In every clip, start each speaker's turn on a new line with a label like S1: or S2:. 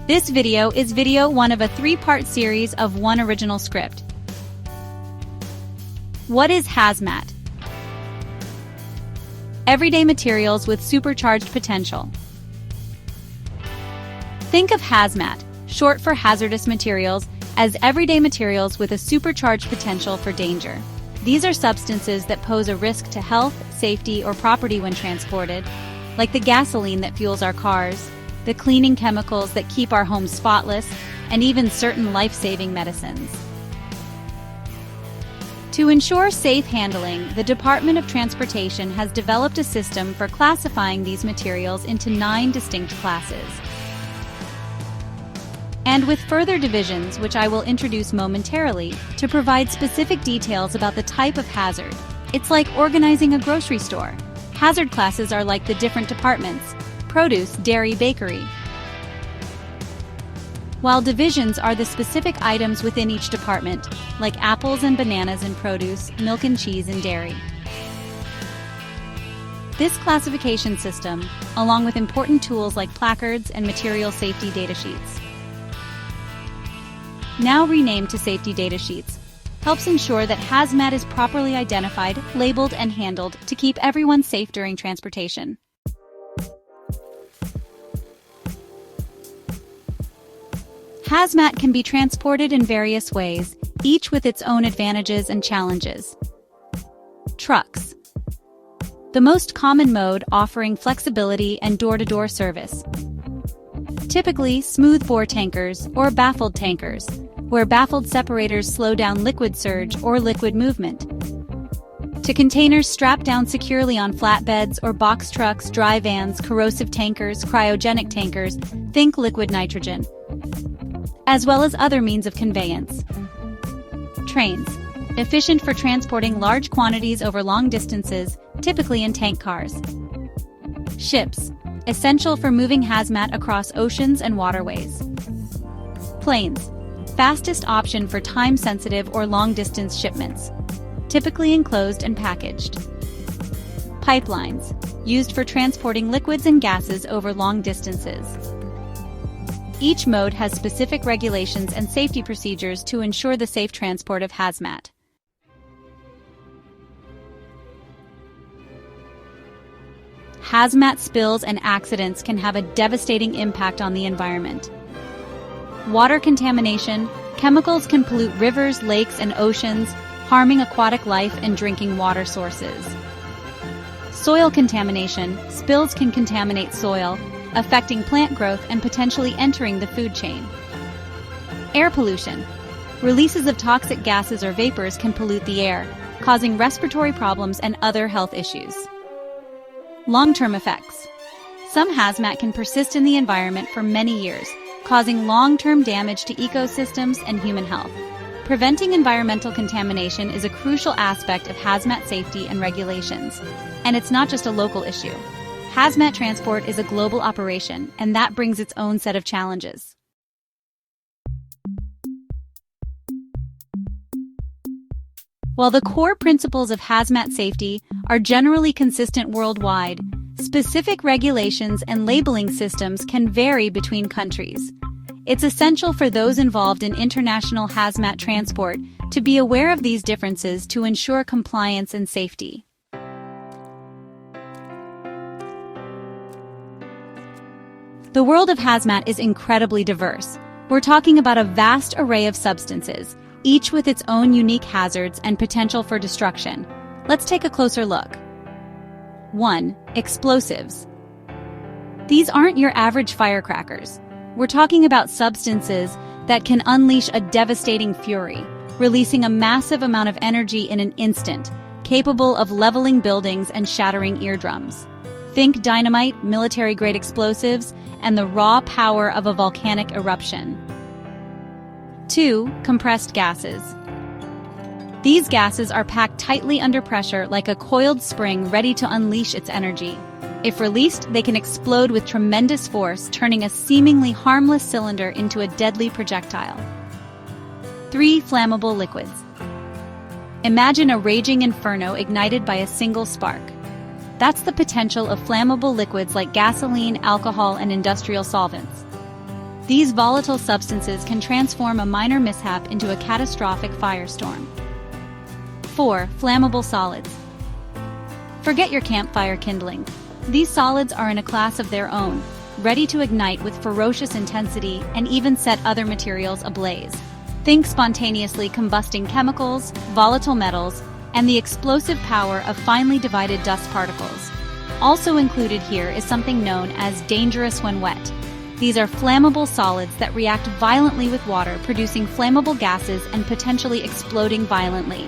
S1: This video is video 1 of a 3-part series of one original script. What is hazmat? Everyday materials with supercharged potential. Think of hazmat, short for hazardous materials, as everyday materials with a supercharged potential for danger. These are substances that pose a risk to health, safety, or property when transported, like the gasoline that fuels our cars, the cleaning chemicals that keep our homes spotless, and even certain life-saving medicines. To ensure safe handling, the Department of Transportation has developed a system for classifying these materials into 9 distinct classes. And with further divisions, which I will introduce momentarily, to provide specific details about the type of hazard. It's like organizing a grocery store. Hazard classes are like the different departments: produce, dairy, bakery. While divisions are the specific items within each department, like apples and bananas in produce, milk and cheese in dairy. This classification system, along with important tools like placards and material safety data sheets, now renamed to safety data sheets, helps ensure that hazmat is properly identified, labeled, and handled to keep everyone safe during transportation. Hazmat can be transported in various ways, each with its own advantages and challenges. Trucks. The most common mode, offering flexibility and door-to-door service. Typically, smooth-bore tankers or baffled tankers, where baffled separators slow down liquid surge or liquid movement. To containers strapped down securely on flatbeds or box trucks, dry vans, corrosive tankers, cryogenic tankers, think liquid nitrogen, as well as other means of conveyance. Trains. Efficient for transporting large quantities over long distances, typically in tank cars. Ships. Essential for moving hazmat across oceans and waterways. Planes. Fastest option for time-sensitive or long-distance shipments, typically enclosed and packaged. Pipelines. Used for transporting liquids and gases over long distances. Each mode has specific regulations and safety procedures to ensure the safe transport of hazmat. Hazmat spills and accidents can have a devastating impact on the environment. Water contamination. Chemicals can pollute rivers, lakes, and oceans, harming aquatic life and drinking water sources. Soil contamination. Spills can contaminate soil, affecting plant growth and potentially entering the food chain. Air pollution. Releases of toxic gases or vapors can pollute the air, causing respiratory problems and other health issues. Long-term effects. Some hazmat can persist in the environment for many years, causing long-term damage to ecosystems and human health. Preventing environmental contamination is a crucial aspect of hazmat safety and regulations. And it's not just a local issue. Hazmat transport is a global operation, and that brings its own set of challenges. While the core principles of hazmat safety are generally consistent worldwide, specific regulations and labeling systems can vary between countries. It's essential for those involved in international hazmat transport to be aware of these differences to ensure compliance and safety. The world of hazmat is incredibly diverse. We're talking about a vast array of substances, each with its own unique hazards and potential for destruction. Let's take a closer look. 1. Explosives. These aren't your average firecrackers. We're talking about substances that can unleash a devastating fury, releasing a massive amount of energy in an instant, capable of leveling buildings and shattering eardrums. Think dynamite, military-grade explosives, and the raw power of a volcanic eruption. 2. Compressed gases. These gases are packed tightly under pressure like a coiled spring ready to unleash its energy. If released, they can explode with tremendous force, turning a seemingly harmless cylinder into a deadly projectile. 3. Flammable liquids. Imagine a raging inferno ignited by a single spark. That's the potential of flammable liquids like gasoline, alcohol, and industrial solvents. These volatile substances can transform a minor mishap into a catastrophic firestorm. 4. Flammable solids. Forget your campfire kindling. These solids are in a class of their own, ready to ignite with ferocious intensity and even set other materials ablaze. Think spontaneously combusting chemicals, volatile metals, and the explosive power of finely divided dust particles. Also included here is something known as dangerous when wet. These are flammable solids that react violently with water, producing flammable gases and potentially exploding violently.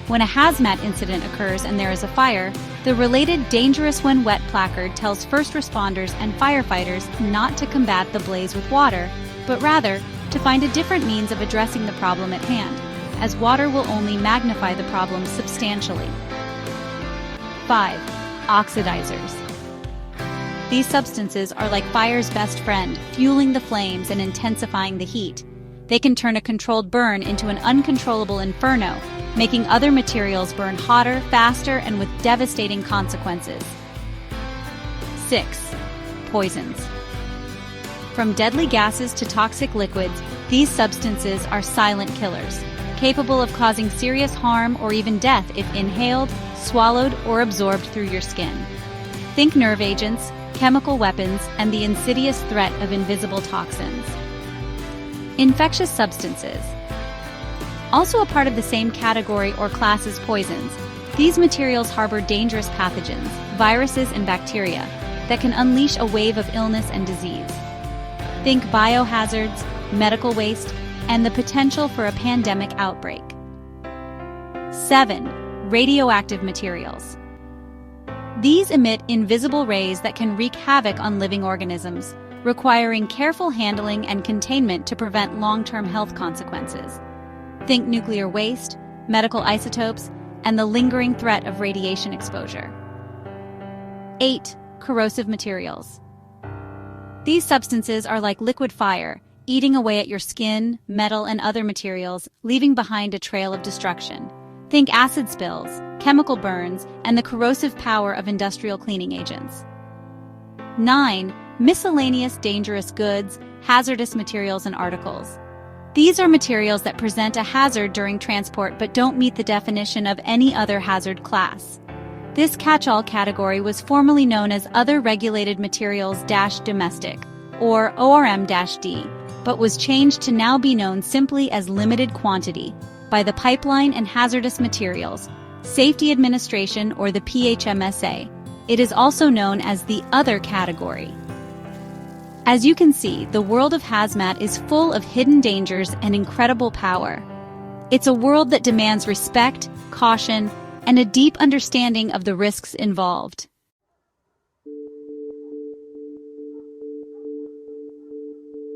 S1: When a hazmat incident occurs and there is a fire, the related dangerous when wet placard tells first responders and firefighters not to combat the blaze with water, but rather to find a different means of addressing the problem at hand, as water will only magnify the problem substantially. 5. Oxidizers. These substances are like fire's best friend, fueling the flames and intensifying the heat. They can turn a controlled burn into an uncontrollable inferno, making other materials burn hotter, faster, and with devastating consequences. 6. Poisons. From deadly gases to toxic liquids, these substances are silent killers, capable of causing serious harm or even death if inhaled, swallowed, or absorbed through your skin. Think nerve agents, chemical weapons, and the insidious threat of invisible toxins. Infectious substances. Also a part of the same category or class as poisons, these materials harbor dangerous pathogens, viruses, and bacteria that can unleash a wave of illness and disease. Think biohazards, medical waste, and the potential for a pandemic outbreak. 7. Radioactive materials. These emit invisible rays that can wreak havoc on living organisms, requiring careful handling and containment to prevent long-term health consequences. Think nuclear waste, medical isotopes, and the lingering threat of radiation exposure. 8. Corrosive materials. These substances are like liquid fire, eating away at your skin, metal, and other materials, leaving behind a trail of destruction. Think acid spills, chemical burns, and the corrosive power of industrial cleaning agents. 9. Miscellaneous dangerous goods, hazardous materials, and articles. These are materials that present a hazard during transport but don't meet the definition of any other hazard class. This catch-all category was formerly known as Other Regulated Materials-Domestic, or ORM-D, but was changed to now be known simply as Limited Quantity by the Pipeline and Hazardous Materials Safety Administration, or the PHMSA. It is also known as the Other category. As you can see, the world of hazmat is full of hidden dangers and incredible power. It's a world that demands respect, caution, and a deep understanding of the risks involved.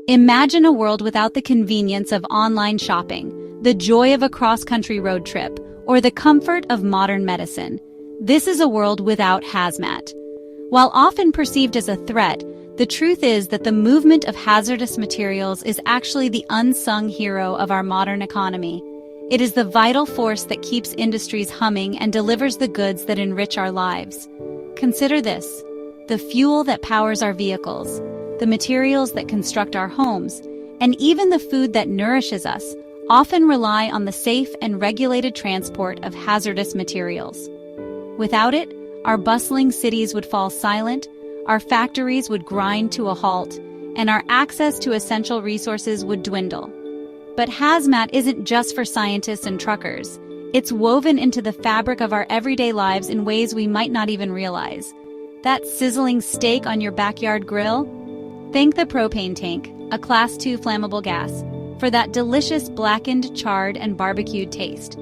S1: Imagine a world without the convenience of online shopping, the joy of a cross-country road trip, or the comfort of modern medicine. This is a world without hazmat. While often perceived as a threat, the truth is that the movement of hazardous materials is actually the unsung hero of our modern economy. It is the vital force that keeps industries humming and delivers the goods that enrich our lives. Consider this: the fuel that powers our vehicles, the materials that construct our homes, and even the food that nourishes us often rely on the safe and regulated transport of hazardous materials. Without it, our bustling cities would fall silent, our factories would grind to a halt, and our access to essential resources would dwindle. But hazmat isn't just for scientists and truckers. It's woven into the fabric of our everyday lives in ways we might not even realize. That sizzling steak on your backyard grill? Thank the propane tank, a Class 2 flammable gas, for that delicious blackened, charred, and barbecued taste.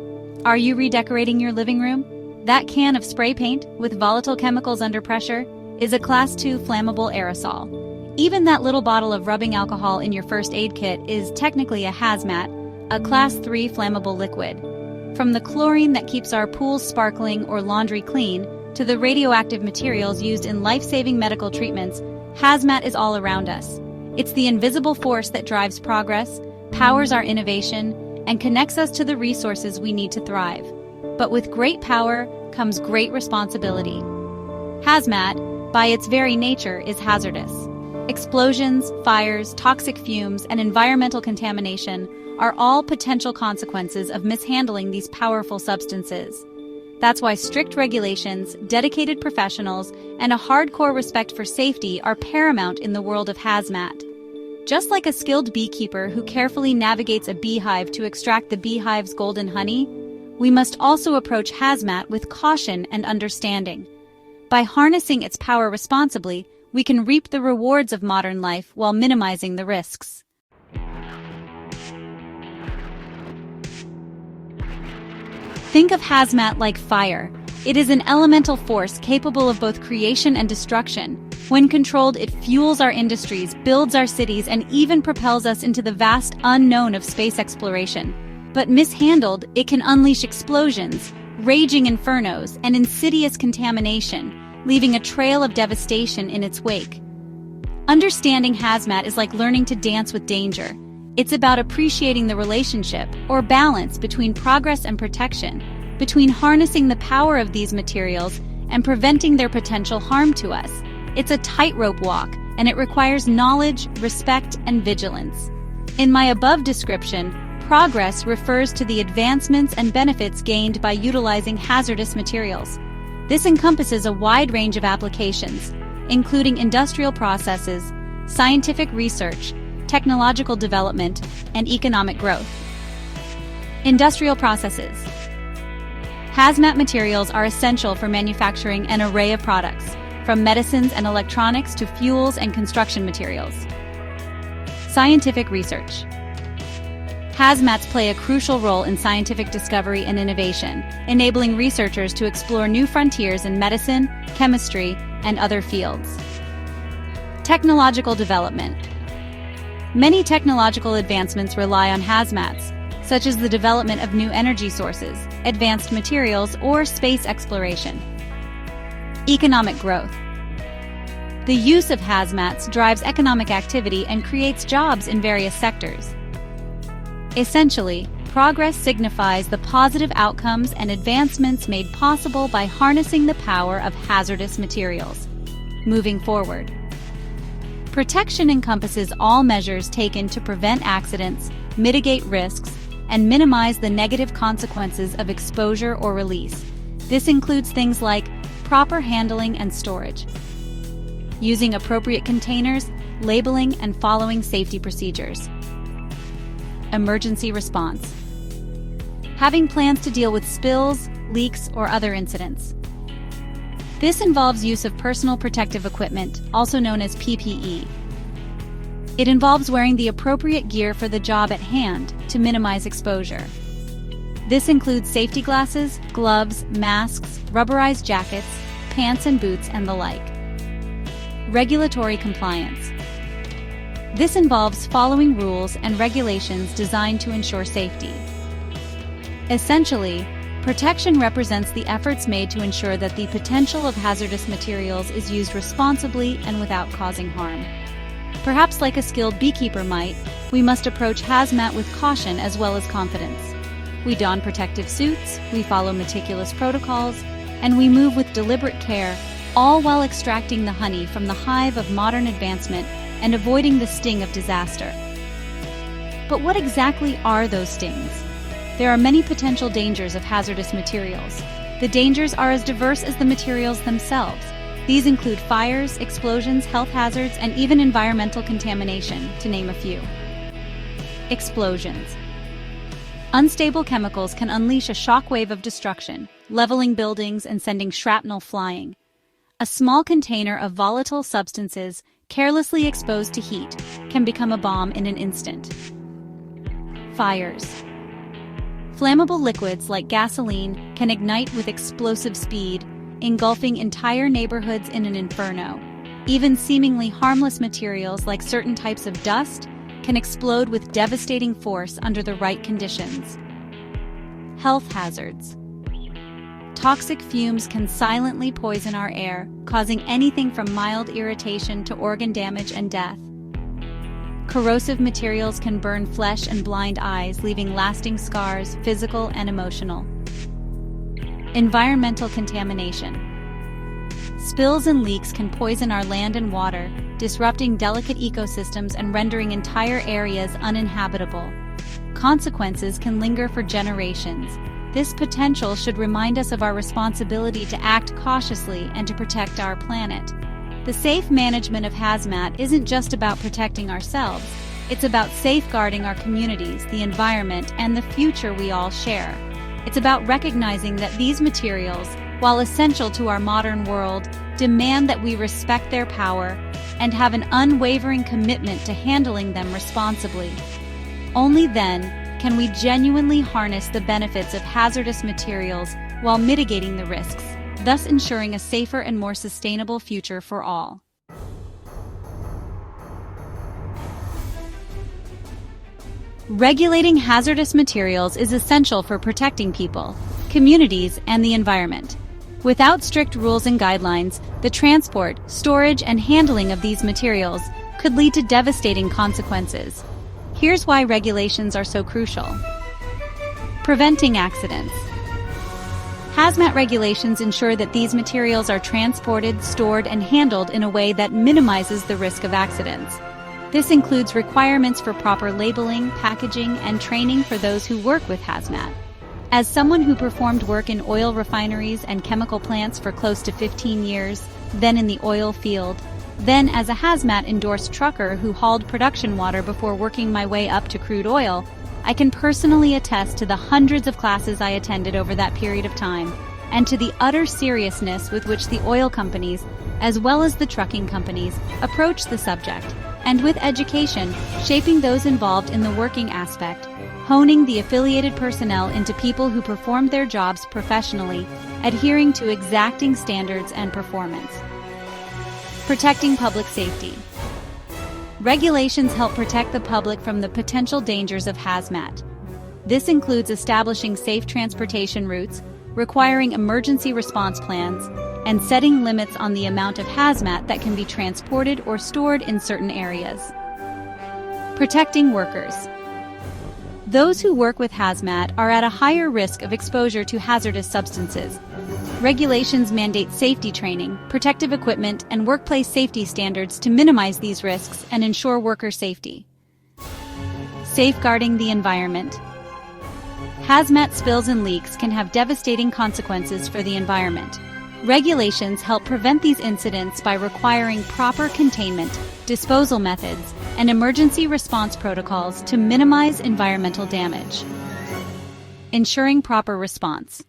S1: Are you redecorating your living room? That can of spray paint, with volatile chemicals under pressure, is a Class 2 flammable aerosol. Even that little bottle of rubbing alcohol in your first aid kit is technically a hazmat, a Class 3 flammable liquid. From the chlorine that keeps our pools sparkling or laundry clean, to the radioactive materials used in life-saving medical treatments, hazmat is all around us. It's the invisible force that drives progress, powers our innovation, and connects us to the resources we need to thrive. But with great power comes great responsibility. Hazmat, by its very nature, is hazardous. Explosions, fires, toxic fumes, and environmental contamination are all potential consequences of mishandling these powerful substances. That's why strict regulations, dedicated professionals, and a hardcore respect for safety are paramount in the world of hazmat. Just like a skilled beekeeper who carefully navigates a beehive to extract the beehive's golden honey, we must also approach hazmat with caution and understanding. By harnessing its power responsibly, we can reap the rewards of modern life while minimizing the risks. Think of hazmat like fire. It is an elemental force capable of both creation and destruction. When controlled, it fuels our industries, builds our cities, and even propels us into the vast unknown of space exploration. But mishandled, it can unleash explosions, raging infernos, and insidious contamination, leaving a trail of devastation in its wake. Understanding hazmat is like learning to dance with danger. It's about appreciating the relationship, or balance, between progress and protection, between harnessing the power of these materials and preventing their potential harm to us. It's a tightrope walk, and it requires knowledge, respect, and vigilance. In my above description, progress refers to the advancements and benefits gained by utilizing hazardous materials. This encompasses a wide range of applications, including industrial processes, scientific research, technological development, and economic growth. Industrial processes. Hazmat materials are essential for manufacturing an array of products, from medicines and electronics to fuels and construction materials. Scientific research. Hazmats play a crucial role in scientific discovery and innovation, enabling researchers to explore new frontiers in medicine, chemistry, and other fields. Technological development. Many technological advancements rely on hazmats, such as the development of new energy sources, advanced materials, or space exploration. Economic growth. The use of hazmats drives economic activity and creates jobs in various sectors. Essentially, progress signifies the positive outcomes and advancements made possible by harnessing the power of hazardous materials. Moving forward. Protection encompasses all measures taken to prevent accidents, mitigate risks, and minimize the negative consequences of exposure or release. This includes things like proper handling and storage, using appropriate containers, labeling, and following safety procedures. Emergency response. Having plans to deal with spills, leaks, or other incidents. This involves use of personal protective equipment, also known as PPE. It involves wearing the appropriate gear for the job at hand to minimize exposure. This includes safety glasses, gloves, masks, rubberized jackets, pants and boots, and the like. Regulatory compliance. This involves following rules and regulations designed to ensure safety. Essentially, protection represents the efforts made to ensure that the potential of hazardous materials is used responsibly and without causing harm. Perhaps like a skilled beekeeper might, we must approach hazmat with caution as well as confidence. We don protective suits, we follow meticulous protocols, and we move with deliberate care, all while extracting the honey from the hive of modern advancement and avoiding the sting of disaster. But what exactly are those stings? There are many potential dangers of hazardous materials. The dangers are as diverse as the materials themselves. These include fires, explosions, health hazards, and even environmental contamination, to name a few. Explosions. Unstable chemicals can unleash a shockwave of destruction, leveling buildings and sending shrapnel flying. A small container of volatile substances, carelessly exposed to heat, can become a bomb in an instant. Fires. Flammable liquids like gasoline can ignite with explosive speed, engulfing entire neighborhoods in an inferno. Even seemingly harmless materials like certain types of dust can explode with devastating force under the right conditions. Health hazards. Toxic fumes can silently poison our air, causing anything from mild irritation to organ damage and death. Corrosive materials can burn flesh and blind eyes, leaving lasting scars, physical and emotional. Environmental contamination. Spills and leaks can poison our land and water, disrupting delicate ecosystems and rendering entire areas uninhabitable. Consequences can linger for generations. This potential should remind us of our responsibility to act cautiously and to protect our planet. The safe management of hazmat isn't just about protecting ourselves, it's about safeguarding our communities, the environment, and the future we all share. It's about recognizing that these materials, while essential to our modern world, demand that we respect their power and have an unwavering commitment to handling them responsibly. Only then can we genuinely harness the benefits of hazardous materials while mitigating the risks, thus ensuring a safer and more sustainable future for all. Regulating hazardous materials is essential for protecting people, communities, and the environment. Without strict rules and guidelines, the transport, storage, and handling of these materials could lead to devastating consequences. Here's why regulations are so crucial. Preventing accidents. Hazmat regulations ensure that these materials are transported, stored, and handled in a way that minimizes the risk of accidents. This includes requirements for proper labeling, packaging, and training for those who work with hazmat. As someone who performed work in oil refineries and chemical plants for close to 15 years, then in the oil field, then as a hazmat-endorsed trucker who hauled production water before working my way up to crude oil, I can personally attest to the hundreds of classes I attended over that period of time, and to the utter seriousness with which the oil companies, as well as the trucking companies, approach the subject, and with education, shaping those involved in the working aspect, honing the affiliated personnel into people who performed their jobs professionally, adhering to exacting standards and performance. Protecting public safety. Regulations help protect the public from the potential dangers of hazmat. This includes establishing safe transportation routes, requiring emergency response plans, and setting limits on the amount of hazmat that can be transported or stored in certain areas. Protecting workers. Those who work with hazmat are at a higher risk of exposure to hazardous substances. Regulations mandate safety training, protective equipment, and workplace safety standards to minimize these risks and ensure worker safety. Safeguarding the environment. Hazmat spills and leaks can have devastating consequences for the environment. Regulations help prevent these incidents by requiring proper containment, disposal methods, and emergency response protocols to minimize environmental damage. Ensuring proper response.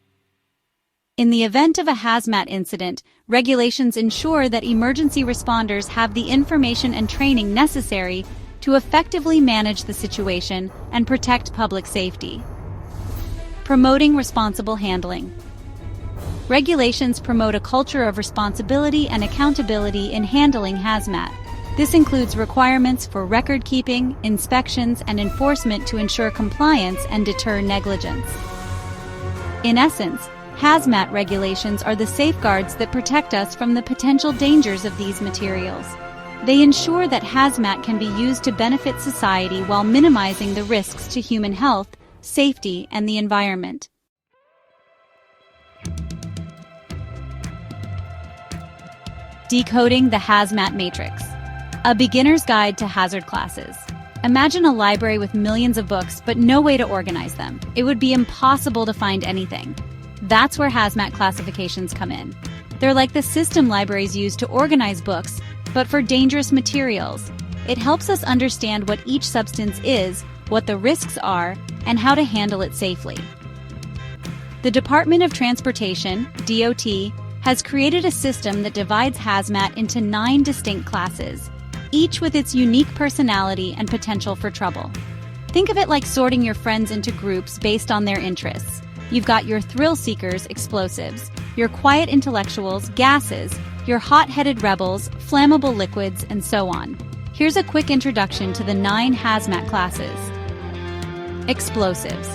S1: In the event of a hazmat incident, regulations ensure that emergency responders have the information and training necessary to effectively manage the situation and protect public safety. Promoting responsible handling. Regulations promote a culture of responsibility and accountability in handling hazmat. This includes requirements for record keeping, inspections, and enforcement to ensure compliance and deter negligence. In essence, hazmat regulations are the safeguards that protect us from the potential dangers of these materials. They ensure that hazmat can be used to benefit society while minimizing the risks to human health, safety, and the environment. Decoding the hazmat matrix. A beginner's guide to hazard classes. Imagine a library with millions of books, but no way to organize them. It would be impossible to find anything. That's where hazmat classifications come in. They're like the system libraries use to organize books, but for dangerous materials. It helps us understand what each substance is, what the risks are, and how to handle it safely. The Department of Transportation, DOT, has created a system that divides hazmat into 9 distinct classes, each with its unique personality and potential for trouble. Think of it like sorting your friends into groups based on their interests. You've got your thrill seekers, explosives, your quiet intellectuals, gases, your hot-headed rebels, flammable liquids, and so on. Here's a quick introduction to the 9 hazmat classes. Explosives.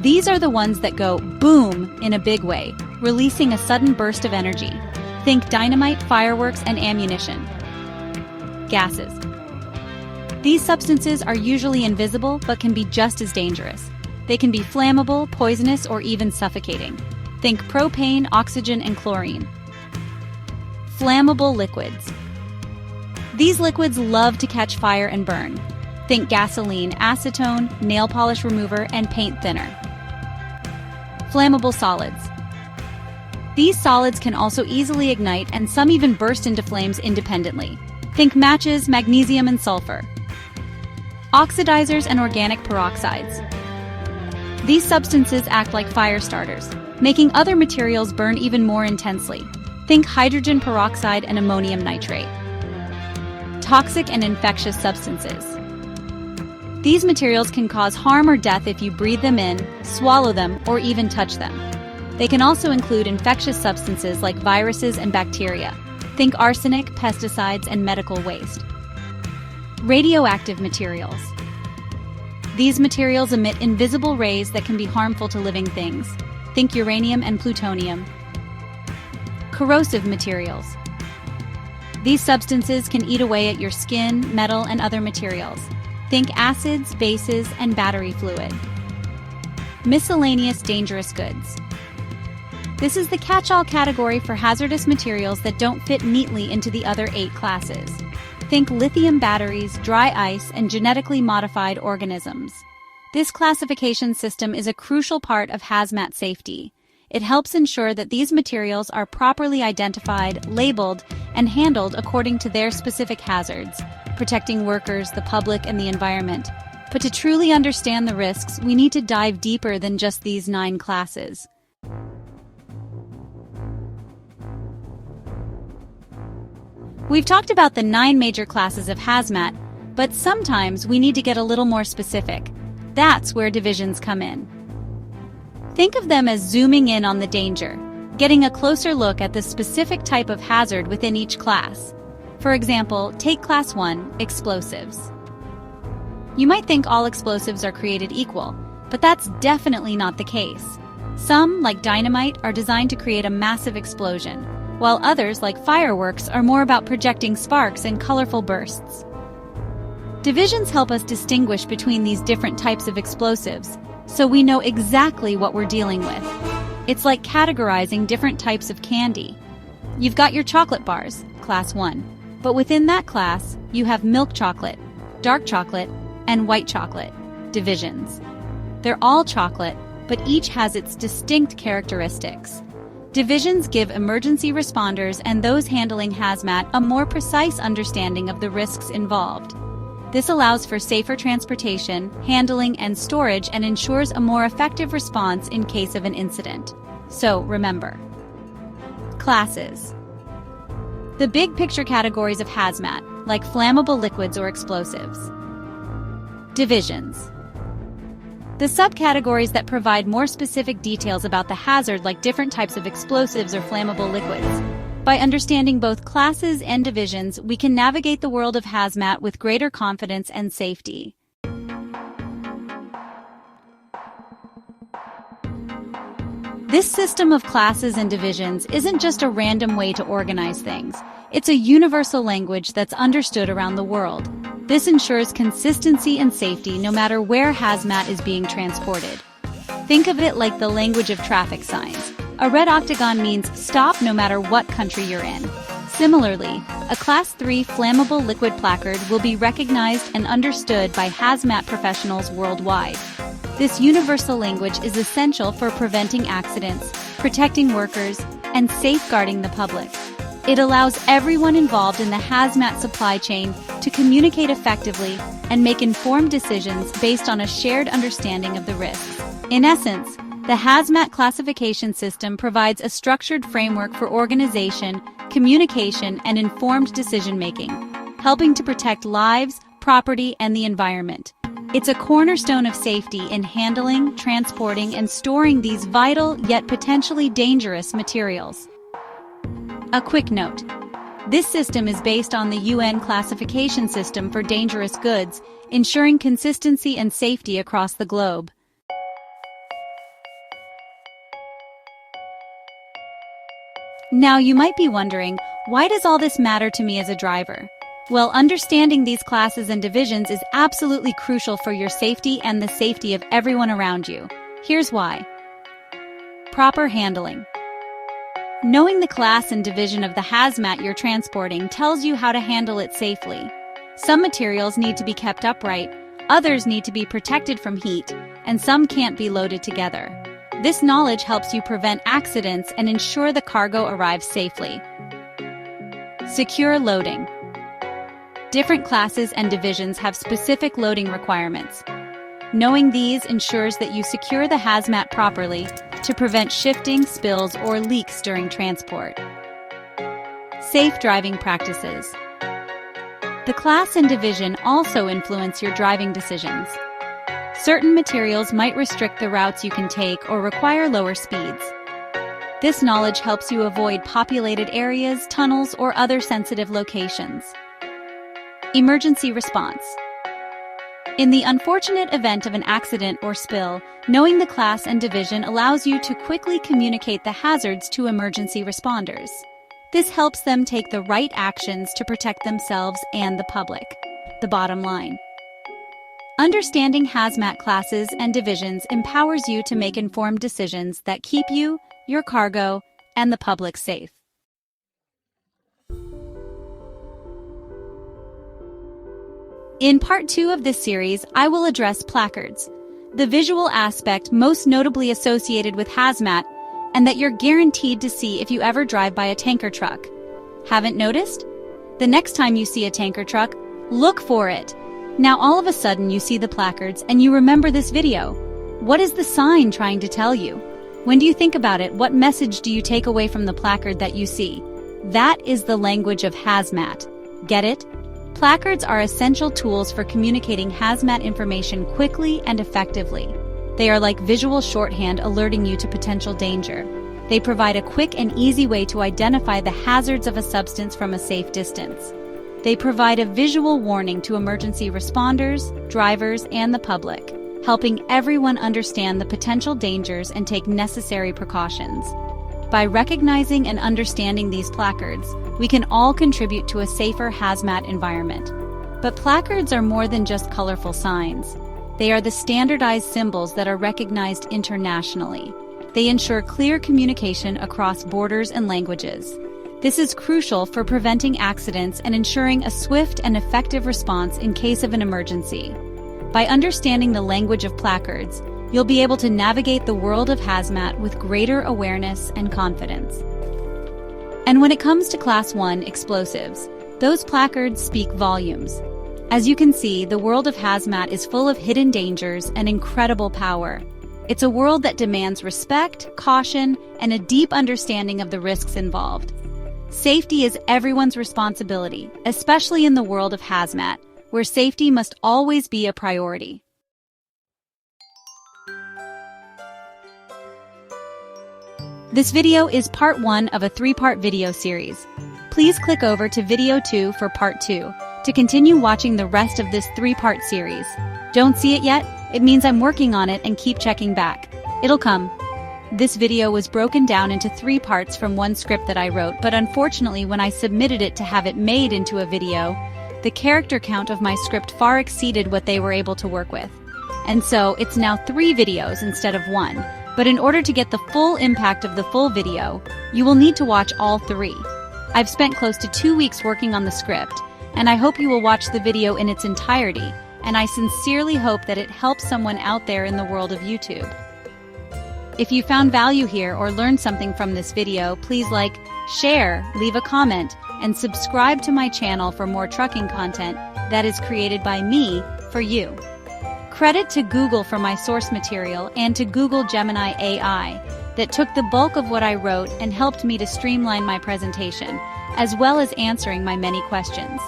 S1: These are the ones that go boom in a big way, releasing a sudden burst of energy. Think dynamite, fireworks, and ammunition. Gases. These substances are usually invisible but can be just as dangerous. They can be flammable, poisonous, or even suffocating. Think propane, oxygen, and chlorine. Flammable liquids. These liquids love to catch fire and burn. Think gasoline, acetone, nail polish remover, and paint thinner. Flammable solids. These solids can also easily ignite, and some even burst into flames independently. Think matches, magnesium, and sulfur. Oxidizers and organic peroxides. These substances act like fire starters, making other materials burn even more intensely. Think hydrogen peroxide and ammonium nitrate. Toxic and infectious substances. These materials can cause harm or death if you breathe them in, swallow them, or even touch them. They can also include infectious substances like viruses and bacteria. Think arsenic, pesticides, and medical waste. Radioactive materials. These materials emit invisible rays that can be harmful to living things. Think uranium and plutonium. Corrosive materials. These substances can eat away at your skin, metal, and other materials. Think acids, bases, and battery fluid. Miscellaneous dangerous goods. This is the catch-all category for hazardous materials that don't fit neatly into the other 8 classes. Think lithium batteries, dry ice, and genetically modified organisms. This classification system is a crucial part of hazmat safety. It helps ensure that these materials are properly identified, labeled, and handled according to their specific hazards, protecting workers, the public, and the environment. But to truly understand the risks, we need to dive deeper than just these 9 classes. We've talked about the 9 major classes of hazmat, but sometimes we need to get a little more specific. That's where divisions come in. Think of them as zooming in on the danger, getting a closer look at the specific type of hazard within each class. For example, take Class 1, Explosives. You might think all explosives are created equal, but that's definitely not the case. Some, like dynamite, are designed to create a massive explosion, while others, like fireworks, are more about projecting sparks and colorful bursts. Divisions help us distinguish between these different types of explosives, so we know exactly what we're dealing with. It's like categorizing different types of candy. You've got your chocolate bars, Class 1, but within that class, you have milk chocolate, dark chocolate, and white chocolate, divisions. They're all chocolate, but each has its distinct characteristics. Divisions give emergency responders and those handling hazmat a more precise understanding of the risks involved. This allows for safer transportation, handling, and storage and ensures a more effective response in case of an incident. So, remember. Classes. The big picture categories of hazmat, like flammable liquids or explosives. Divisions. The subcategories that provide more specific details about the hazard, like different types of explosives or flammable liquids. By understanding both classes and divisions, we can navigate the world of hazmat with greater confidence and safety. This system of classes and divisions isn't just a random way to organize things. It's a universal language that's understood around the world. This ensures consistency and safety no matter where hazmat is being transported. Think of it like the language of traffic signs. A red octagon means stop no matter what country you're in. Similarly, a Class 3 flammable liquid placard will be recognized and understood by hazmat professionals worldwide. This universal language is essential for preventing accidents, protecting workers, and safeguarding the public. It allows everyone involved in the hazmat supply chain to communicate effectively and make informed decisions based on a shared understanding of the risks. In essence, the hazmat classification system provides a structured framework for organization, communication, and informed decision-making, helping to protect lives, property, and the environment. It's a cornerstone of safety in handling, transporting, and storing these vital yet potentially dangerous materials. A quick note. This system is based on the UN classification system for dangerous goods, ensuring consistency and safety across the globe. Now you might be wondering, why does all this matter to me as a driver? Well, understanding these classes and divisions is absolutely crucial for your safety and the safety of everyone around you. Here's why. Proper handling. Knowing the class and division of the hazmat you're transporting tells you how to handle it safely. Some materials need to be kept upright, others need to be protected from heat, and some can't be loaded together. This knowledge helps you prevent accidents and ensure the cargo arrives safely. Secure loading. Different classes and divisions have specific loading requirements. Knowing these ensures that you secure the hazmat properly to prevent shifting, spills, or leaks during transport. Safe driving practices. The class and division also influence your driving decisions. Certain materials might restrict the routes you can take or require lower speeds. This knowledge helps you avoid populated areas, tunnels, or other sensitive locations. Emergency response. In the unfortunate event of an accident or spill, knowing the class and division allows you to quickly communicate the hazards to emergency responders. This helps them take the right actions to protect themselves and the public. The bottom line. Understanding hazmat classes and divisions empowers you to make informed decisions that keep you, your cargo, and the public safe. In part 2 of this series, I will address placards, the visual aspect most notably associated with hazmat, and that you're guaranteed to see if you ever drive by a tanker truck. Haven't noticed? The next time you see a tanker truck, look for it. Now all of a sudden you see the placards and you remember this video. What is the sign trying to tell you? When do you think about it, what message do you take away from the placard that you see? That is the language of hazmat. Get it? Placards are essential tools for communicating hazmat information quickly and effectively. They are like visual shorthand alerting you to potential danger. They provide a quick and easy way to identify the hazards of a substance from a safe distance. They provide a visual warning to emergency responders, drivers, and the public, helping everyone understand the potential dangers and take necessary precautions. By recognizing and understanding these placards, we can all contribute to a safer hazmat environment. But placards are more than just colorful signs. They are the standardized symbols that are recognized internationally. They ensure clear communication across borders and languages. This is crucial for preventing accidents and ensuring a swift and effective response in case of an emergency. By understanding the language of placards, you'll be able to navigate the world of hazmat with greater awareness and confidence. And when it comes to Class 1 explosives, those placards speak volumes. As you can see, the world of hazmat is full of hidden dangers and incredible power. It's a world that demands respect, caution, and a deep understanding of the risks involved. Safety is everyone's responsibility, especially in the world of hazmat, where safety must always be a priority. This video is part 1 of a 3-part video series. Please click over to video 2 for part 2 to continue watching the rest of this 3-part series. Don't see it yet? It means I'm working on it, and keep checking back. It'll come. This video was broken down into 3 parts from one script that I wrote, but unfortunately when I submitted it to have it made into a video, the character count of my script far exceeded what they were able to work with. And so it's now 3 videos instead of 1. But in order to get the full impact of the full video, you will need to watch all 3. I've spent close to 2 weeks working on the script, and I hope you will watch the video in its entirety, and I sincerely hope that it helps someone out there in the world of YouTube. If you found value here or learned something from this video, please like, share, leave a comment, and subscribe to my channel for more trucking content that is created by me for you. Credit to Google for my source material and to Google Gemini AI that took the bulk of what I wrote and helped me to streamline my presentation, as well as answering my many questions.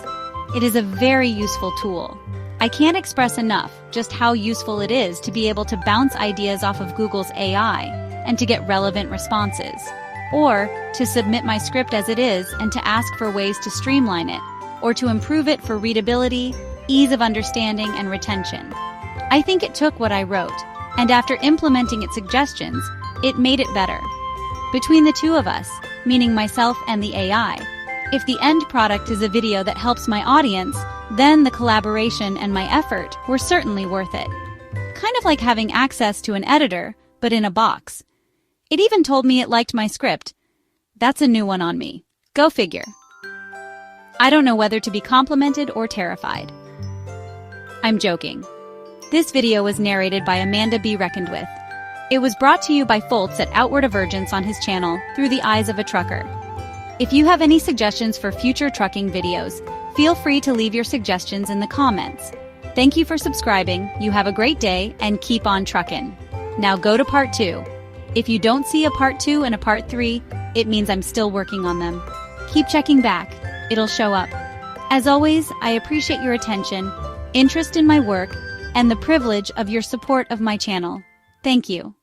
S1: It is a very useful tool. I can't express enough just how useful it is to be able to bounce ideas off of Google's AI and to get relevant responses, or to submit my script as it is and to ask for ways to streamline it, or to improve it for readability, ease of understanding, and retention. I think it took what I wrote, and after implementing its suggestions, it made it better. Between the two of us, meaning myself and the AI, if the end product is a video that helps my audience, then the collaboration and my effort were certainly worth it. Kind of like having access to an editor, but in a box. It even told me it liked my script. That's a new one on me. Go figure. I don't know whether to be complimented or terrified. I'm joking. This video was narrated by Amanda Be Reckoned With. It was brought to you by Foltz at Outward Divergence on his channel, Through the Eyes of a Trucker. If you have any suggestions for future trucking videos, feel free to leave your suggestions in the comments. Thank you for subscribing, you have a great day, and keep on truckin'. Now go to part 2. If you don't see a part 2 and a part 3, it means I'm still working on them. Keep checking back, it'll show up. As always, I appreciate your attention, interest in my work, and the privilege of your support of my channel. Thank you.